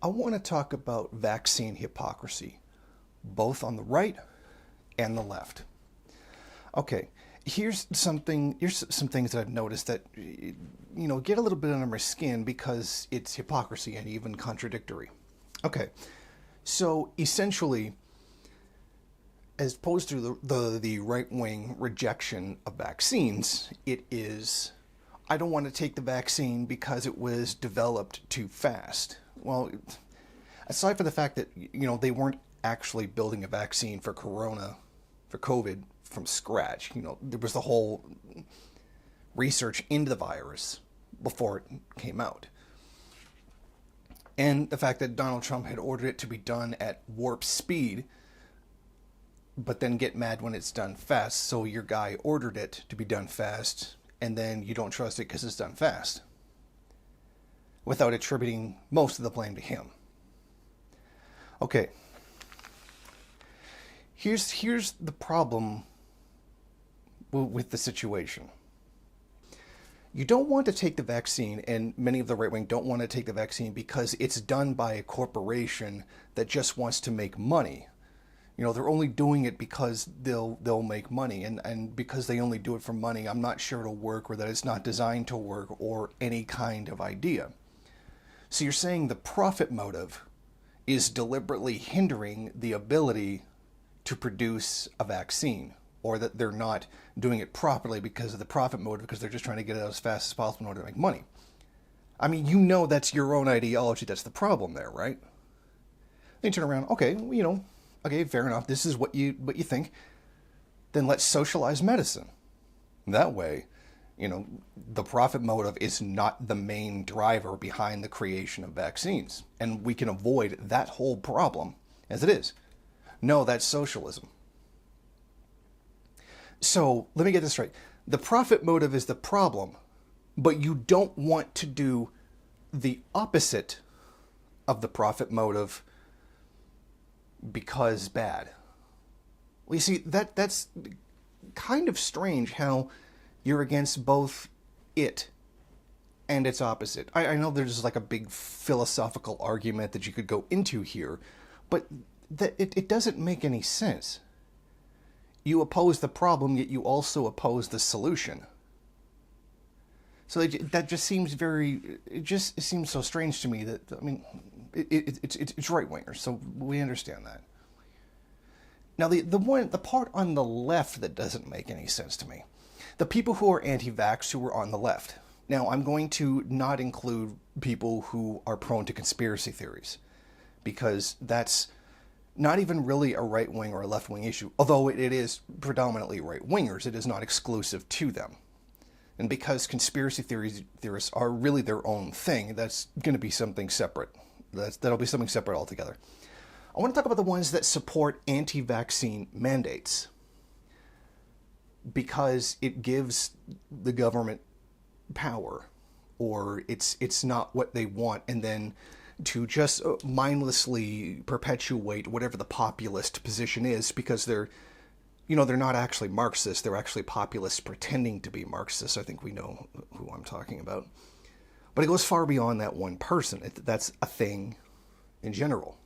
I want to talk about vaccine hypocrisy, both on the right and the left. Okay, here's some things that I've noticed that get a little bit under my skin because it's hypocrisy and even contradictory. Okay, so essentially, as opposed to the right wing rejection of vaccines, it is I don't want to take the vaccine because it was developed too fast. Well, aside from the fact that they weren't actually building a vaccine for COVID from scratch. There was the whole research into the virus before it came out. And the fact that Donald Trump had ordered it to be done at warp speed, but then get mad when it's done fast. So your guy ordered it to be done fast, and then you don't trust it because it's done fast, without attributing most of the blame to him. Okay. Here's the problem with the situation. You don't want to take the vaccine, and many of the right wing don't want to take the vaccine because it's done by a corporation that just wants to make money. They're only doing it because they'll make money, and because they only do it for money, I'm not sure it'll work, or that it's not designed to work, or any kind of idea. So you're saying the profit motive is deliberately hindering the ability to produce a vaccine, or that they're not doing it properly because of the profit motive, because they're just trying to get it out as fast as possible in order to make money. I mean, that's your own ideology. That's the problem there, right? Then you turn around, okay, okay, fair enough. This is what you think. Then let's socialize medicine. That way, the profit motive is not the main driver behind the creation of vaccines. And we can avoid that whole problem as it is. No, that's socialism. So let me get this right. The profit motive is the problem, but you don't want to do the opposite of the profit motive because bad. Well, you see, that's kind of strange how you're against both it and its opposite. I know there's like a big philosophical argument that you could go into here, but it doesn't make any sense. You oppose the problem, yet you also oppose the solution. So that just seems it seems so strange to me that, I mean, it's right-wingers, so we understand that. Now, the part on the left that doesn't make any sense to me, the people who are anti-vax who are on the left. Now, I'm going to not include people who are prone to conspiracy theories, because that's not even really a right-wing or a left-wing issue, although it is predominantly right-wingers. It is not exclusive to them. And because conspiracy theorists are really their own thing, that's going to be something separate. That'll be something separate altogether. I want to talk about the ones that support anti-vaccine mandates, because it gives the government power, or it's not what they want, and then to just mindlessly perpetuate whatever the populist position is, because they're not actually Marxists. They're actually populists pretending to be Marxists. I think we know who I'm talking about. But it goes far beyond that one person. That's a thing in general.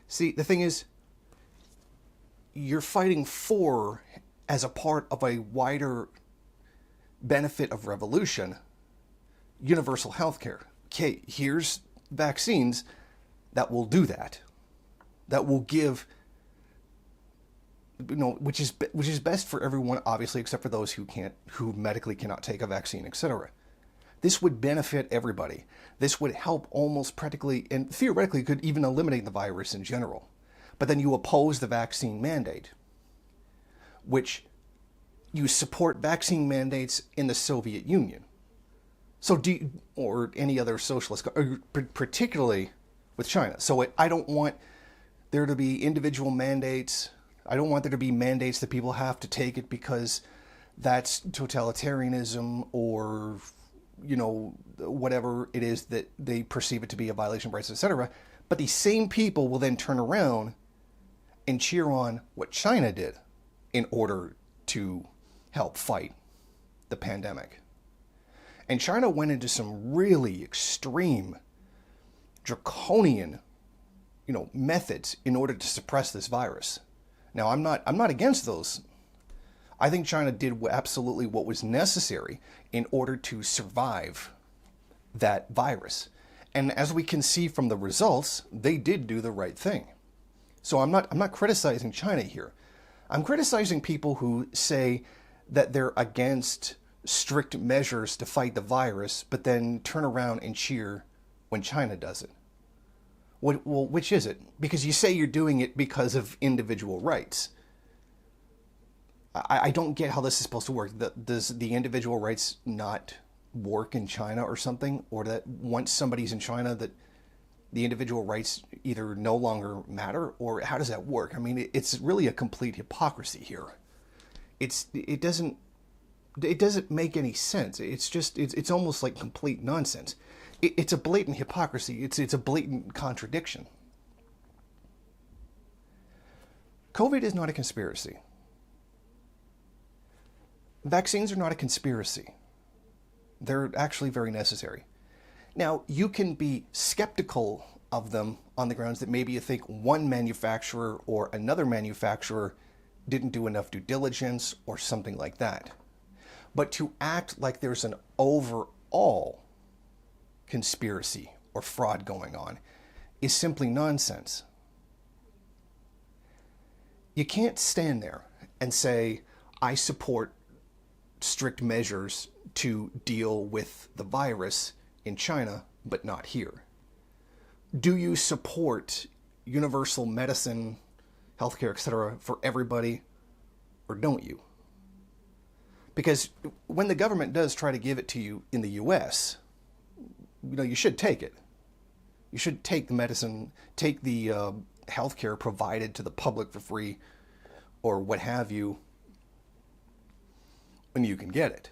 See, the thing is, you're fighting for, as a part of a wider benefit of revolution, universal health care. Okay, here's vaccines that will do that. That will give, which is best for everyone, obviously, except for those who medically cannot take a vaccine, etc. This would benefit everybody. This would help almost practically, and theoretically could even eliminate the virus in general. But then you oppose the vaccine mandate, which you support vaccine mandates in the Soviet Union. So or any other socialist, particularly with China. So I don't want there to be individual mandates. I don't want there to be mandates that people have to take it because that's totalitarianism, or whatever it is that they perceive it to be, a violation of rights, etc. But these same people will then turn around and cheer on what China did in order to help fight the pandemic. And China went into some really extreme draconian, methods in order to suppress this virus. Now, I'm not against those. I think China did absolutely what was necessary in order to survive that virus. And as we can see from the results, they did do the right thing. So I'm not criticizing China here. I'm criticizing people who say that they're against strict measures to fight the virus, but then turn around and cheer when China does it. Well, which is it? Because you say you're doing it because of individual rights. I don't get how this is supposed to work. Does the individual rights not work in China or something? Or that once somebody's in China that the individual rights either no longer matter? Or how does that work? I mean, it's really a complete hypocrisy here. It doesn't make any sense. It's almost like complete nonsense. It's a blatant hypocrisy. It's a blatant contradiction. COVID is not a conspiracy. Vaccines are not a conspiracy. They're actually very necessary. Now, you can be skeptical of them on the grounds that maybe you think one manufacturer or another manufacturer didn't do enough due diligence or something like that. But to act like there's an overall conspiracy or fraud going on is simply nonsense. You can't stand there and say, I support strict measures to deal with the virus in China, but not here. Do you support universal medicine, healthcare, etc. for everybody, or don't you? Because when the government does try to give it to you in the US, you should take it. You should take the medicine, take the healthcare provided to the public for free, or what have you, when you can get it.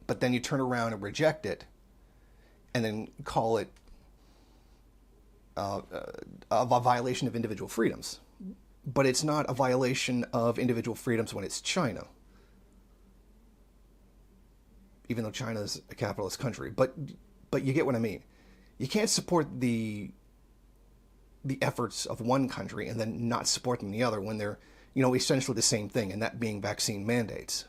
But then you turn around and reject it, and then call it a violation of individual freedoms. But it's not a violation of individual freedoms when it's China. Even though China is a capitalist country. But you get what I mean. You can't support the efforts of one country and then not support them in the other when they're, essentially the same thing, and that being vaccine mandates.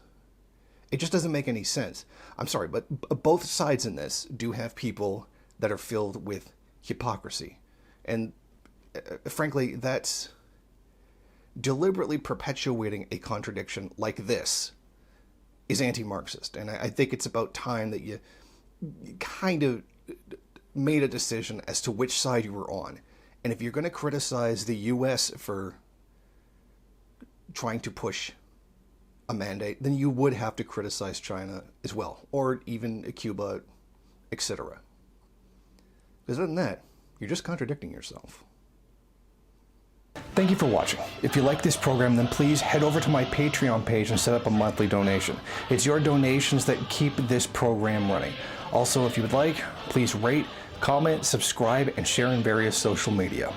It just doesn't make any sense. I'm sorry, but both sides in this do have people that are filled with hypocrisy. And frankly, that's deliberately perpetuating a contradiction like this is anti-Marxist. And I think it's about time that you kind of made a decision as to which side you were on. And if you're going to criticize the US for trying to push a mandate, then you would have to criticize China as well, or even Cuba, etc. Because other than that, you're just contradicting yourself. Thank you for watching. If you like this program, then please head over to my Patreon page and set up a monthly donation. It's your donations that keep this program running. Also, if you would like, please rate, comment, subscribe, and share in various social media.